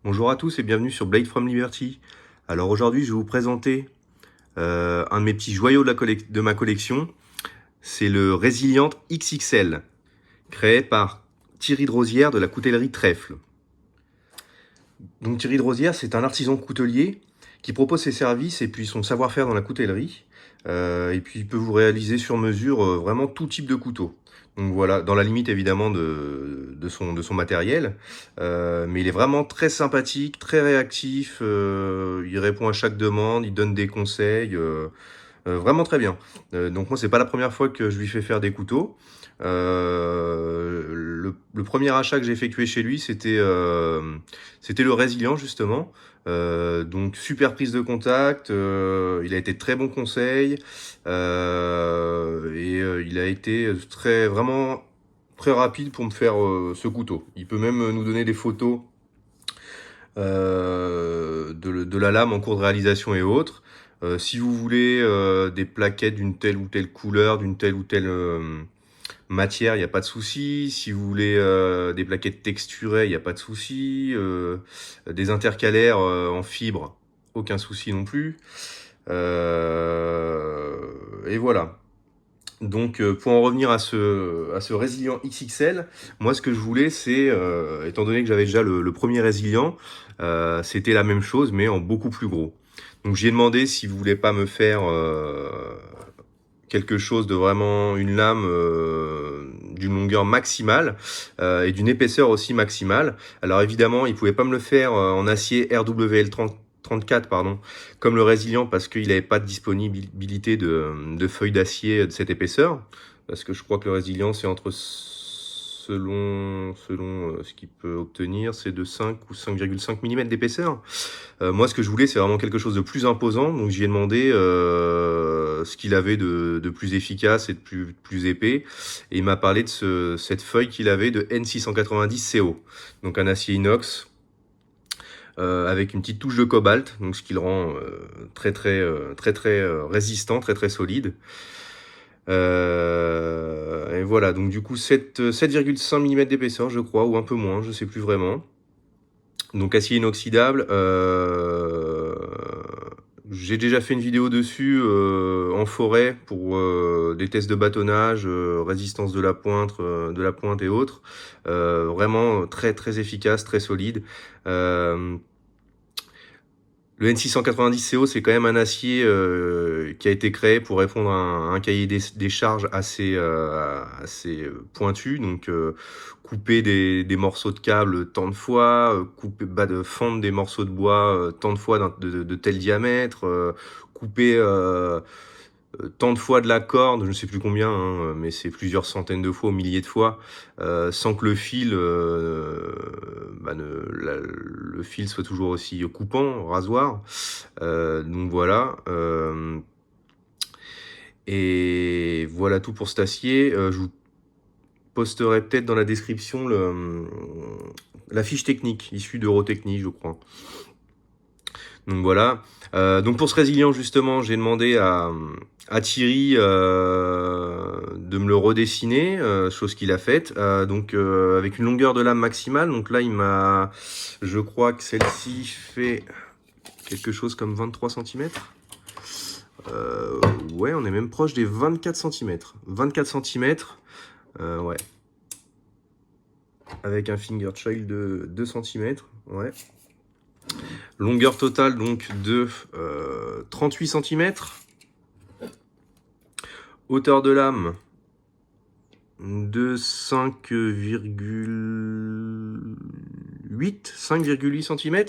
Bonjour à tous et bienvenue sur Blade from Liberty. Alors aujourd'hui, je vais vous présenter un de mes petits joyaux de ma collection. C'est le Resilient XXL, créé par Thierry de Rosière de la coutellerie Trèfle. Donc Thierry de Rosière, c'est un artisan coutelier qui propose ses services et puis son savoir-faire dans la coutellerie. Et puis il peut vous réaliser sur mesure vraiment tout type de couteau. Donc voilà, dans la limite évidemment de son matériel. Mais il est vraiment très sympathique, très réactif. Il répond à chaque demande, il donne des conseils. Vraiment très bien. Donc moi, c'est pas la première fois que je lui fais faire des couteaux. Le premier achat que j'ai effectué chez lui, c'était le Résilient justement. Donc super prise de contact, il a été de très bons conseils il a été vraiment très rapide pour me faire ce couteau. Il peut même nous donner des photos de la lame en cours de réalisation et autres. Si vous voulez des plaquettes d'une telle ou telle couleur, d'une telle ou telle matière, il n'y a pas de souci. Si vous voulez des plaquettes texturées, il n'y a pas de souci. Des intercalaires en fibre, aucun souci non plus. Et voilà. Donc, pour en revenir à ce Résilient XXL, moi, ce que je voulais, c'est, étant donné que j'avais déjà le premier Résilient, c'était la même chose, mais en beaucoup plus gros. Donc, j'ai demandé si vous voulez pas me faire quelque chose de vraiment une lame d'une longueur maximale et d'une épaisseur aussi maximale. Alors évidemment, il pouvait pas me le faire en acier RWL34 pardon, comme le Résilient parce qu'il n'avait pas de disponibilité de feuilles d'acier de cette épaisseur. Parce que je crois que le Résilient, c'est entre selon ce qu'il peut obtenir, c'est de 5 ou 5,5 mm d'épaisseur. Moi, ce que je voulais, c'est vraiment quelque chose de plus imposant. Donc, j'y ai demandé ce qu'il avait de plus efficace et de plus épais. Et il m'a parlé de cette feuille qu'il avait de N690CO. Donc, un acier inox avec une petite touche de cobalt. Donc, ce qui le rend très résistant, très solide. Et voilà, donc du coup 7,5 mm d'épaisseur, je crois, ou un peu moins, je sais plus vraiment. Donc acier inoxydable. J'ai déjà fait une vidéo dessus en forêt pour des tests de bâtonnage, résistance de la pointe et autres. Vraiment très efficace, très solide. Le N690CO, c'est quand même un acier qui a été créé pour répondre à un cahier des charges assez pointu. Donc, couper des morceaux de câble tant de fois, fendre des morceaux de bois tant de fois de tel diamètre, couper tant de fois de la corde, je ne sais plus combien, hein, mais c'est plusieurs centaines de fois, milliers de fois, sans que le fil, le fil soit toujours aussi coupant, rasoir. Donc voilà. Et voilà tout pour cet acier. Je vous posterai peut-être dans la description la fiche technique issue d'Eurotechnie, je crois. Donc voilà. Donc pour ce Résilient, justement, j'ai demandé à Thierry de me le redessiner, chose qu'il a faite. Donc avec une longueur de lame maximale. Donc là, je crois que celle-ci fait quelque chose comme 23 cm. Ouais, on est même proche des 24 cm. 24 cm, ouais. Avec un finger choil de 2 cm, ouais. Longueur totale donc de 38 cm. Hauteur de lame de 5,8 cm.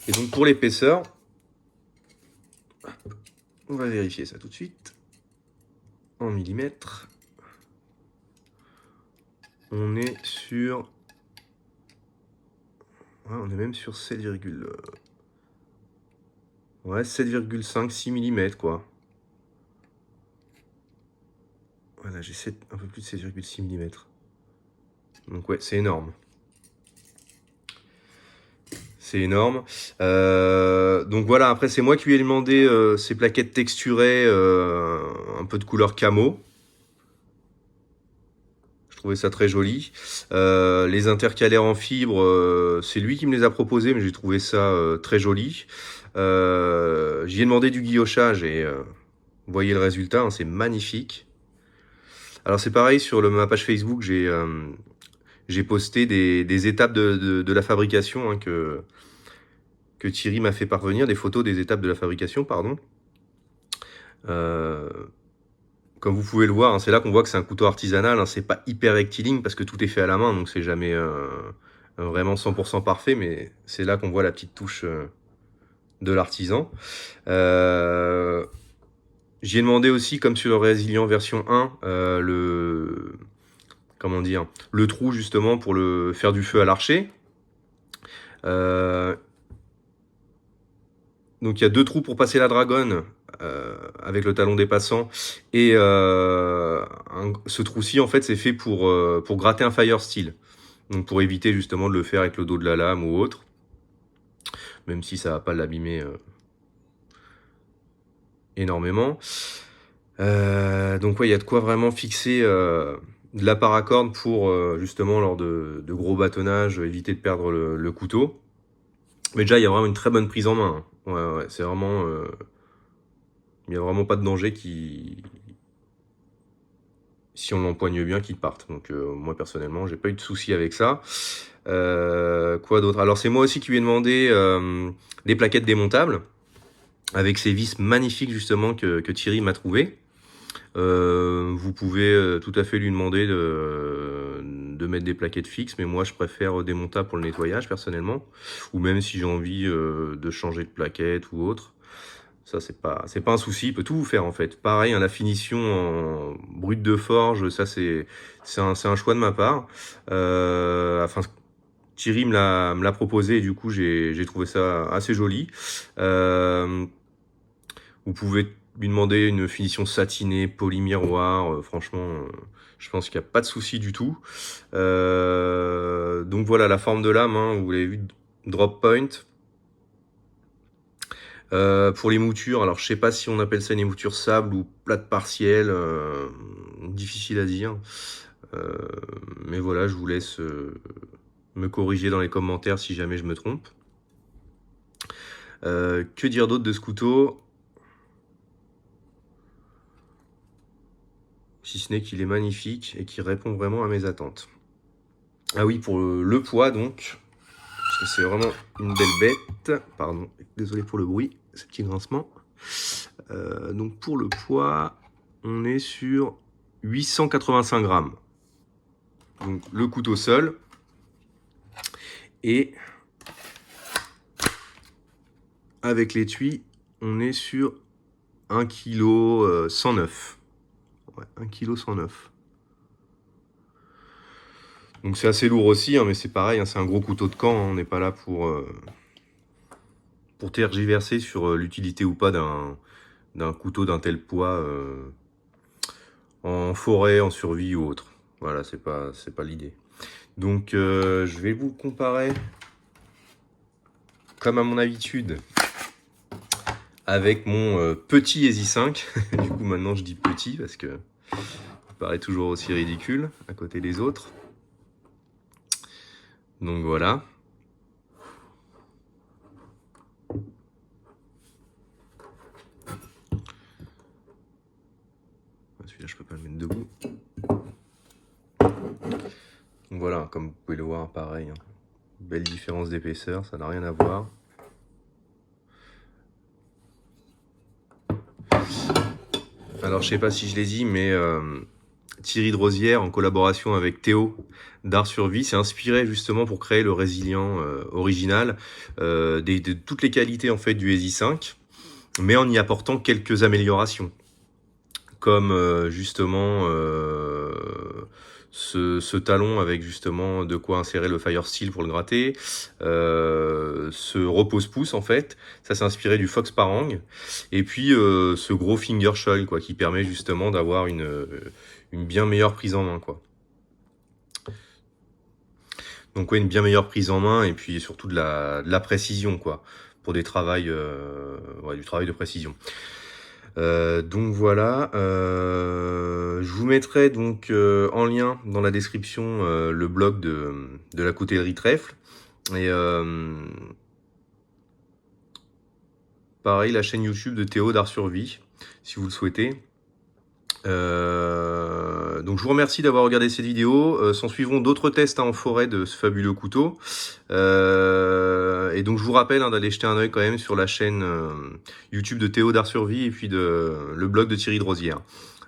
Et donc pour l'épaisseur, on va vérifier ça tout de suite. En millimètres, on est sur... Ouais, on est même sur 7,5-6 mm quoi. Voilà, j'ai un peu plus de 7,6 mm. Donc ouais, c'est énorme. C'est énorme. Donc voilà, après c'est moi qui lui ai demandé ces plaquettes texturées, un peu de couleur camo. trouvais ça très joli. Les intercalaires en fibre, c'est lui qui me les a proposés, mais j'ai trouvé ça très joli. J'y ai demandé du guillochage et vous voyez le résultat, hein, c'est magnifique. Alors c'est pareil, sur ma page Facebook, j'ai posté des étapes de la fabrication, hein, que Thierry m'a fait parvenir, des photos des étapes de la fabrication, pardon. Comme vous pouvez le voir, hein, c'est là qu'on voit que c'est un couteau artisanal, hein, c'est pas hyper rectiligne parce que tout est fait à la main, donc c'est jamais vraiment 100% parfait, mais c'est là qu'on voit la petite touche de l'artisan. J'y ai demandé aussi, comme sur le Résilient version 1, comment dire, le trou justement pour faire du feu à l'archer. Donc il y a 2 trous pour passer la dragonne avec le talon dépassant, et ce trou-ci en fait c'est fait pour gratter un fire steel, donc pour éviter justement de le faire avec le dos de la lame ou autre, même si ça va pas l'abîmer énormément. Donc ouais, il y a de quoi vraiment fixer de la paracorde pour justement lors de gros bâtonnage, éviter de perdre le couteau. Mais déjà il y a vraiment une très bonne prise en main, hein. Ouais, c'est vraiment il n'y a vraiment pas de danger si on l'empoigne bien, qu'il parte. Donc moi personnellement, j'ai pas eu de soucis avec ça. Quoi d'autre? Alors c'est moi aussi qui lui ai demandé des plaquettes démontables avec ces vis magnifiques justement que Thierry m'a trouvé. Vous pouvez tout à fait lui demander de mettre des plaquettes fixes, mais moi je préfère démontables pour le nettoyage personnellement, ou même si j'ai envie de changer de plaquette ou autre. Ça c'est pas un souci, il peut tout vous faire en fait. Pareil, hein, la finition en brut de forge, ça c'est un choix de ma part. Enfin, Thierry me l'a proposé et du coup j'ai trouvé ça assez joli. Vous pouvez lui demander une finition satinée, poly-miroir, franchement, je pense qu'il n'y a pas de souci du tout. Donc voilà la forme de lame, hein, vous l'avez vu, drop point. Pour les moutures, alors je sais pas si on appelle ça une mouture sable ou plate partielle, difficile à dire. Mais voilà, je vous laisse me corriger dans les commentaires si jamais je me trompe. Que dire d'autre de ce couteau? Si ce n'est qu'il est magnifique et qu'il répond vraiment à mes attentes. Ah oui, pour le poids donc, parce que c'est vraiment une belle bête. Pardon, désolé pour le bruit, ce petit grincement. Donc pour le poids, on est sur 885 grammes. Donc le couteau seul. Et avec l'étui, on est sur 1 kg 109. Ouais, 1 kg 109. Donc c'est assez lourd aussi, hein, mais c'est pareil, hein, c'est un gros couteau de camp, hein, on n'est pas là pour tergiverser sur l'utilité ou pas d'un couteau d'un tel poids en forêt, en survie ou autre. Voilà, c'est pas l'idée. Donc je vais vous comparer, comme à mon habitude, avec mon petit EZI 5. Du coup maintenant je dis petit parce que il paraît toujours aussi ridicule à côté des autres. Donc voilà. Celui-là je peux pas le mettre debout. Donc voilà, comme vous pouvez le voir, pareil, hein. Belle différence d'épaisseur, ça n'a rien à voir. Alors je sais pas si je l'ai dit, mais Thierry de Rosière, en collaboration avec Théo d'Art Survie, s'est inspiré justement pour créer le Résilient original, de toutes les qualités en fait du EZI 5, mais en y apportant quelques améliorations, comme justement ce talon avec justement de quoi insérer le Fire Steel pour le gratter, ce repose-pouce en fait, ça s'est inspiré du Fox Parang, et puis ce gros finger choil quoi, qui permet justement d'avoir une bien meilleure prise en main quoi. Donc ouais, une bien meilleure prise en main et puis surtout de la précision quoi, pour des travails, ouais, du travail de précision. Donc voilà, je vous mettrai donc en lien dans la description le blog de la coutellerie Trèfle. Et pareil, la chaîne YouTube de Théo d'Art sur Vie, si vous le souhaitez. Donc je vous remercie d'avoir regardé cette vidéo. S'en suivront d'autres tests en forêt de ce fabuleux couteau. Et donc je vous rappelle d'aller jeter un œil quand même sur la chaîne YouTube de Théo d'Art sur Vie et puis le blog de Thierry de Rosière.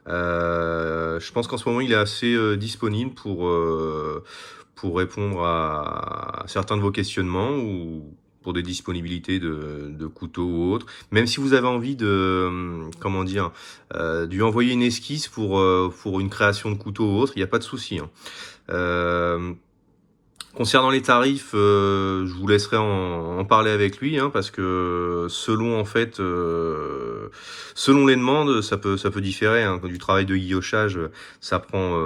Je pense qu'en ce moment il est assez disponible pour répondre à certains de vos questionnements ou pour des disponibilités de couteaux ou autres. Même si vous avez envie de, comment dire, lui envoyer une esquisse pour une création de couteau ou autre, il n'y a pas de souci. Concernant les tarifs, je vous laisserai en parler avec lui, parce que selon selon les demandes, ça peut différer. Du travail de guillochage, ça prend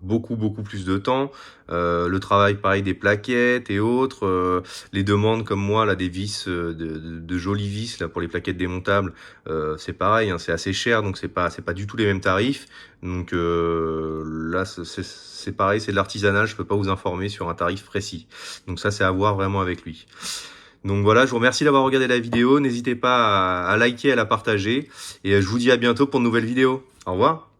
beaucoup plus de temps. Le travail pareil des plaquettes et autres, les demandes comme moi là des vis, de jolies vis là pour les plaquettes démontables, c'est pareil, c'est assez cher, donc c'est pas du tout les mêmes tarifs. Donc là c'est pareil, c'est de l'artisanal, je peux pas vous informer sur un tarif précis. Donc ça c'est à voir vraiment avec lui. Donc voilà, je vous remercie d'avoir regardé la vidéo, n'hésitez pas à liker, à la partager, et je vous dis à bientôt pour de nouvelles vidéos. Au revoir.